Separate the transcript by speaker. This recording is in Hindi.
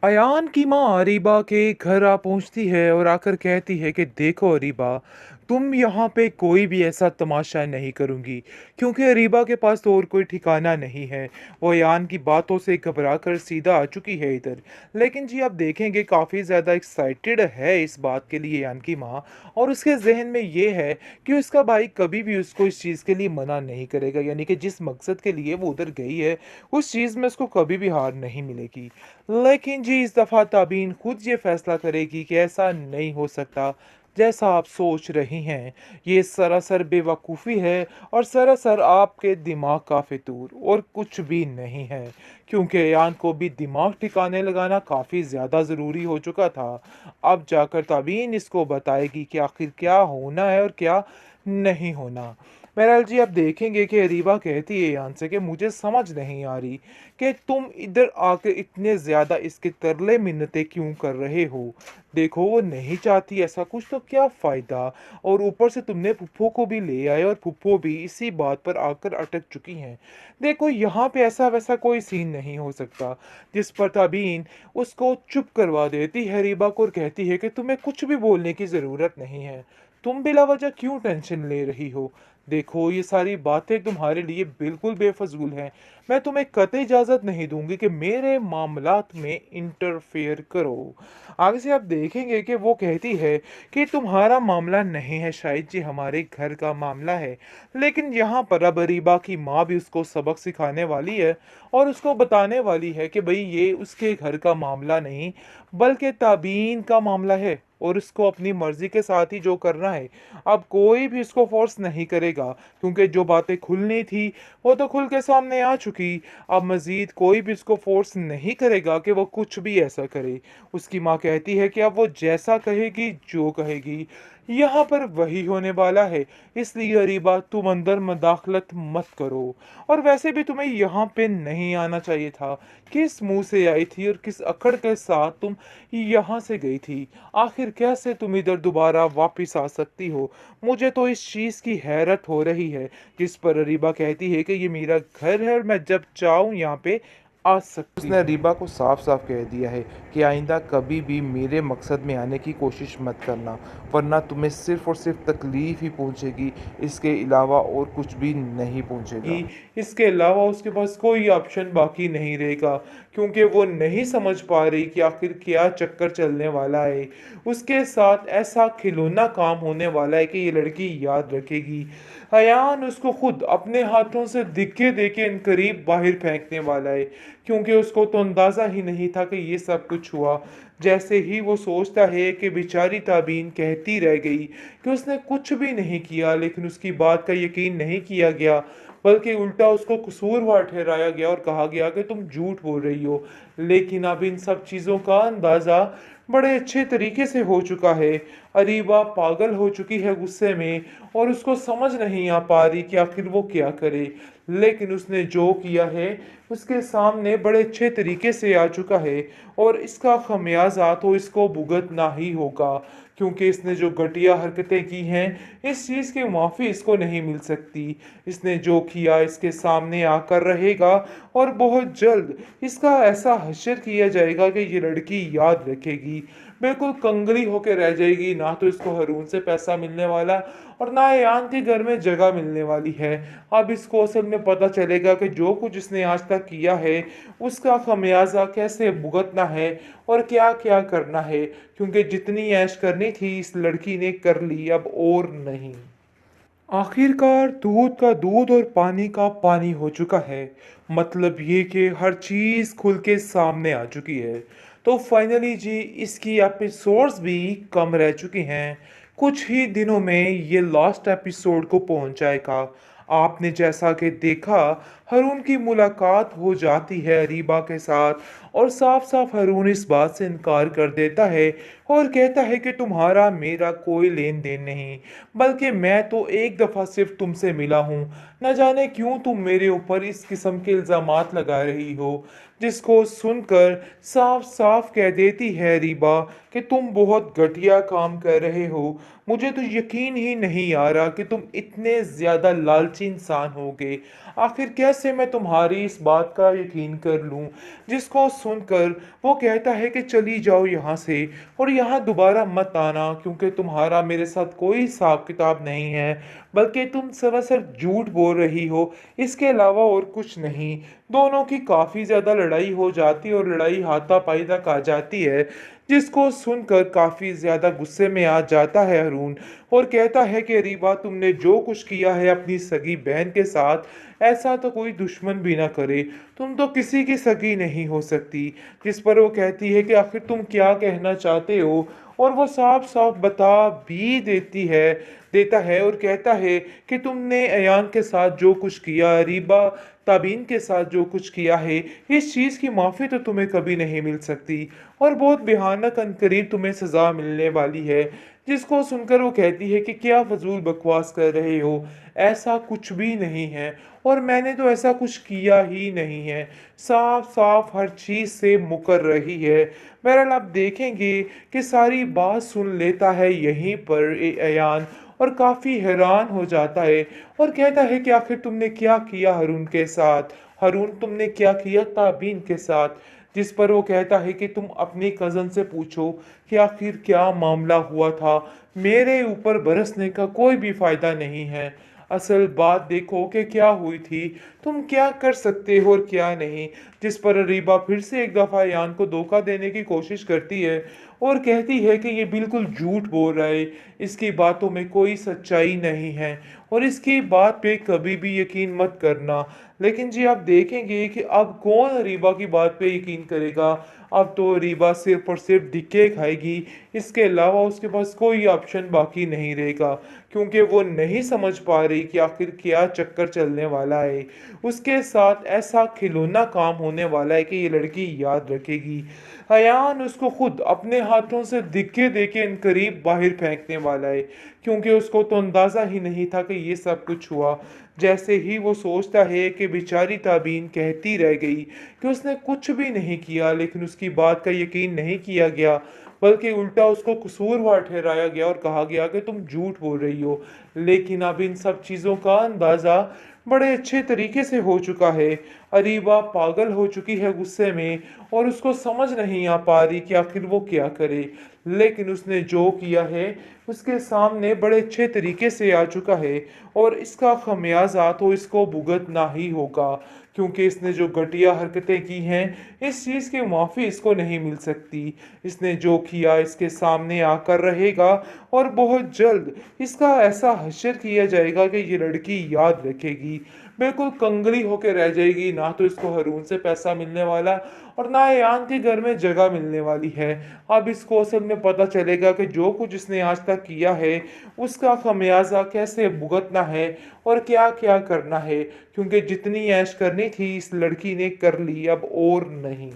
Speaker 1: अयान की माँ अरीबा के घर आ पहुंचती है और आकर कहती है कि देखो अरीबा, तुम यहाँ पे कोई भी ऐसा तमाशा नहीं करूंगी, क्योंकि अरीबा के पास तो और कोई ठिकाना नहीं है। वो अयान की बातों से घबरा कर सीधा आ चुकी है इधर। लेकिन जी आप देखेंगे काफ़ी ज़्यादा एक्साइटेड है इस बात के लिए अयान की माँ। और उसके जहन में ये है कि उसका भाई कभी भी उसको इस चीज़ के लिए मना नहीं करेगा, यानी कि जिस मकसद के लिए वो उधर गई है उस चीज़ में उसको कभी भी हार नहीं मिलेगी। लेकिन जी इस दफ़ा ताबीन खुद ये फैसला करेगी कि ऐसा नहीं हो सकता जैसा आप सोच रही हैं। ये सरासर बेवकूफ़ी है और सरासर आपके दिमाग का फितूर और कुछ भी नहीं है, क्योंकि यान को भी दिमाग ठिकाने लगाना काफ़ी ज़्यादा ज़रूरी हो चुका था। अब जाकर ताबीन इसको बताएगी कि आखिर क्या होना है और क्या नहीं होना। बहरहाल जी आप देखेंगे कि अरीबा कहती है यान से कि मुझे समझ नहीं आ रही कि तुम इधर आके इतने ज़्यादा इसके तरले मिन्नतें क्यों कर रहे हो। देखो वो नहीं चाहती ऐसा कुछ तो क्या फ़ायदा। और ऊपर से तुमने फुप्पो को भी ले आए और फुप्पो भी इसी बात पर आकर अटक चुकी हैं। देखो यहाँ पे ऐसा वैसा कोई सीन नहीं हो सकता। जिस पर तबीन उसको चुप करवा देती है अरीबा को और कहती है कि तुम्हें कुछ भी बोलने की ज़रूरत नहीं है। तुम बिला वजह क्यों टेंशन ले रही हो। देखो ये सारी बातें तुम्हारे लिए बिल्कुल बेफजूल हैं। मैं तुम्हें कतई इजाज़त नहीं दूंगी कि मेरे मामलात में इंटरफेयर करो। आगे से आप देखेंगे कि वो कहती है कि तुम्हारा मामला नहीं है शायद जी, हमारे घर का मामला है। लेकिन यहाँ पर अब अरीबा की माँ भी उसको सबक सिखाने वाली है और उसको बताने वाली है कि भाई ये उसके घर का मामला नहीं बल्कि ताबीन का मामला है और उसको अपनी मर्जी के साथ ही जो करना है। अब कोई भी उसको फोर्स नहीं करेगा, क्योंकि जो बातें खुलनी थी वो तो खुल के सामने आ चुकी। अब मजीद कोई भी उसको फोर्स नहीं करेगा कि वो कुछ भी ऐसा करे। उसकी माँ कहती है कि अब वो जैसा कहेगी जो कहेगी यहाँ पर वही होने वाला है। इसलिए अरीबा तुम अंदर मदाखलत मत करो। और वैसे भी तुम्हें यहाँ पे नहीं आना चाहिए था। किस मुंह से आई थी और किस अकड़ के साथ तुम यहाँ से गई थी। आखिर कैसे तुम इधर दोबारा वापस आ सकती हो। मुझे तो इस चीज़ की हैरत हो रही है। जिस पर अरीबा कहती है कि ये मेरा घर है और मैं जब चाहूँ यहाँ पे आ सकती उसने रीबा को साफ साफ कह दिया है कि आइंदा कभी भी मेरे मकसद में आने की कोशिश मत करना, वरना तुम्हें सिर्फ और सिर्फ तकलीफ ही पहुंचेगी। इसके अलावा और कुछ भी नहीं पहुंचेगा। इसके अलावा उसके पास कोई ऑप्शन बाकी नहीं रहेगा, क्योंकि वो नहीं समझ पा रही कि आखिर क्या चक्कर चलने वाला है। उसके साथ ऐसा खिलौना काम होने वाला है कि ये लड़की याद रखेगी। अयान उसको खुद अपने हाथों से दिखे देके इन करीब बाहर फेंकने वाला है, क्योंकि उसको तो अंदाज़ा ही नहीं था कि ये सब कुछ हुआ। जैसे ही वो सोचता है कि बेचारी ताबीन कहती रह गई कि उसने कुछ भी नहीं किया, लेकिन उसकी बात का यकीन नहीं किया गया, बल्कि उल्टा उसको कसूरवार ठहराया गया और कहा गया कि तुम झूठ बोल रही हो। लेकिन अब इन सब चीज़ों का अंदाज़ा बड़े अच्छे तरीके से हो चुका है। अरीबा पागल हो चुकी है गुस्से में और उसको समझ नहीं आ पा रही कि आखिर वो क्या करे। लेकिन उसने जो किया है उसके सामने बड़े अच्छे तरीके से आ चुका है और इसका खमियाजा तो इसको भुगतना ही होगा, क्योंकि इसने जो घटिया हरकतें की हैं इस चीज़ की माफ़ी इसको नहीं मिल सकती। इसने जो किया इसके सामने आकर रहेगा और बहुत जल्द इसका ऐसा हश्र किया जाएगा कि ये लड़की याद रखेगी, बिल्कुल कंगली होकर रह जाएगी। ना तो इसको हरून से पैसा मिलने वाला और ना यान के घर में जगह मिलने वाली है। अब इसको असल में पता चलेगा कि जो कुछ इसने आज तक किया है उसका खमियाजा कैसे भुगतना है और क्या क्या करना है, क्योंकि जितनी ऐश करनी थी इस लड़की ने कर ली, अब और नहीं। आखिरकार दूध का दूध और पानी का पानी हो चुका है। मतलब ये कि हर चीज़ खुल के सामने आ चुकी है। तो फाइनली जी इसकी एपिसोड्स भी कम रह चुकी हैं। कुछ ही दिनों में ये लास्ट एपिसोड को पहुंच जाएगा। आपने जैसा कि देखा, हरून की मुलाकात हो जाती है अरीबा के साथ और साफ साफ हरून इस बात से इनकार कर देता है और कहता है कि तुम्हारा मेरा कोई लेन देन नहीं, बल्कि मैं तो एक दफ़ा सिर्फ तुमसे मिला हूँ। न जाने क्यों तुम मेरे ऊपर इस किस्म के इल्ज़ामात लगा रही हो। जिसको सुनकर साफ-साफ कह देती है रीबा कि तुम बहुत घटिया काम कर रहे हो। मुझे तो यकीन ही नहीं आ रहा कि तुम इतने ज़्यादा लालची इंसान होगे। आखिर कैसे मैं तुम्हारी इस बात का यकीन कर लूँ? जिसको सुनकर वो कहता है कि चली जाओ यहाँ से और यहाँ दोबारा मत आना, क्योंकि तुम्हारा मेरे साथ कोई हिसाब-किताब नहीं है, बल्कि तुम सरासर झूठ बोल रही हो, इसके अलावा और कुछ नहीं। दोनों की काफ़ी ज़्यादा लड़ाई हो जाती है और लड़ाई हाथापाई तक आ जाती है, जिसको सुनकर काफ़ी ज़्यादा गुस्से में आ जाता है अरुण और कहता है कि रीबा, तुमने जो कुछ किया है अपनी सगी बहन के साथ, ऐसा तो कोई दुश्मन भी ना करे। तुम तो किसी की सगी नहीं हो सकती। जिस पर वो कहती है कि आखिर तुम क्या कहना चाहते हो? और वो साफ-साफ बता भी देता है और कहता है कि तुमने अयान के साथ जो कुछ किया, रीबा ताबीन के साथ जो कुछ किया है, इस चीज़ की माफ़ी तो तुम्हें कभी नहीं मिल सकती और बहुत भयानक अनकरीब तुम्हें सज़ा मिलने वाली है। जिसको सुनकर वो कहती है कि क्या फ़ज़ूल बकवास कर रहे हो? ऐसा कुछ भी नहीं है और मैंने तो ऐसा कुछ किया ही नहीं है। साफ-साफ हर चीज़ से मुकर रही है। बहरहाल आप देखेंगे कि सारी बात सुन लेता है यहीं पर अयान और काफ़ी हैरान हो जाता है और कहता है कि आखिर तुमने क्या किया हारून के साथ? हारून, तुमने क्या किया ताबीन के साथ? जिस पर वो कहता है कि तुम अपनी कज़न से पूछो कि आखिर क्या मामला हुआ था। मेरे ऊपर बरसने का कोई भी फ़ायदा नहीं है। असल बात देखो कि क्या हुई थी, तुम क्या कर सकते हो और क्या नहीं। जिस पर रीबा फिर से एक दफ़ा यान को धोखा देने की कोशिश करती है और कहती है कि ये बिल्कुल झूठ बोल रहा है, इसकी बातों में कोई सच्चाई नहीं है और इसकी बात पे कभी भी यकीन मत करना। लेकिन जी आप देखेंगे कि अब कौन रीबा की बात पे यकीन करेगा। अब तो रीबा सिर्फ और सिर्फ धिक्के खाएगी, इसके अलावा उसके पास कोई ऑप्शन बाकी नहीं रहेगा, क्योंकि वो नहीं समझ पा रही कि आखिर क्या चक्कर चलने वाला है। उसके साथ ऐसा खिलौना काम होने वाला है कि ये लड़की याद रखेगी। अयान उसको खुद अपने हाथों से धिक्के देके इनकरीब बाहर फेंकने वाला है, क्योंकि उसको तो अंदाज़ा ही नहीं था कि ये सब कुछ हुआ। जैसे ही वो सोचता है कि बेचारी ताबीन कहती रह गई कि उसने कुछ भी नहीं किया, लेकिन उसकी बात का यकीन नहीं किया गया, बल्कि उल्टा उसको कसूरवार ठहराया गया और कहा गया कि तुम झूठ बोल रही हो। लेकिन अब इन सब चीज़ों का अंदाज़ा बड़े अच्छे तरीके से हो चुका है। अरीबा पागल हो चुकी है गुस्से में और उसको समझ नहीं आ पा रही कि आखिर वो क्या करे। लेकिन उसने जो किया है उसके सामने बड़े अच्छे तरीके से आ चुका है और इसका खमियाजा तो इसको भुगतना ही होगा, क्योंकि इसने जो घटिया हरकतें की हैं, इस चीज़ की माफ़ी इसको नहीं मिल सकती। इसने जो किया इसके सामने आकर रहेगा और बहुत जल्द इसका ऐसा हश्र किया जाएगा कि ये लड़की याद रखेगी। बिल्कुल कंगली होके रह जाएगी, ना तो इसको हारून से पैसा मिलने वाला और ना अयान के घर में जगह मिलने वाली है। अब इसको असल में पता चलेगा कि जो कुछ इसने आज तक किया है, उसका खमियाजा कैसे भुगतना है और क्या-क्या करना है, क्योंकि जितनी ऐश करनी थी इस लड़की ने कर ली, अब और नहीं।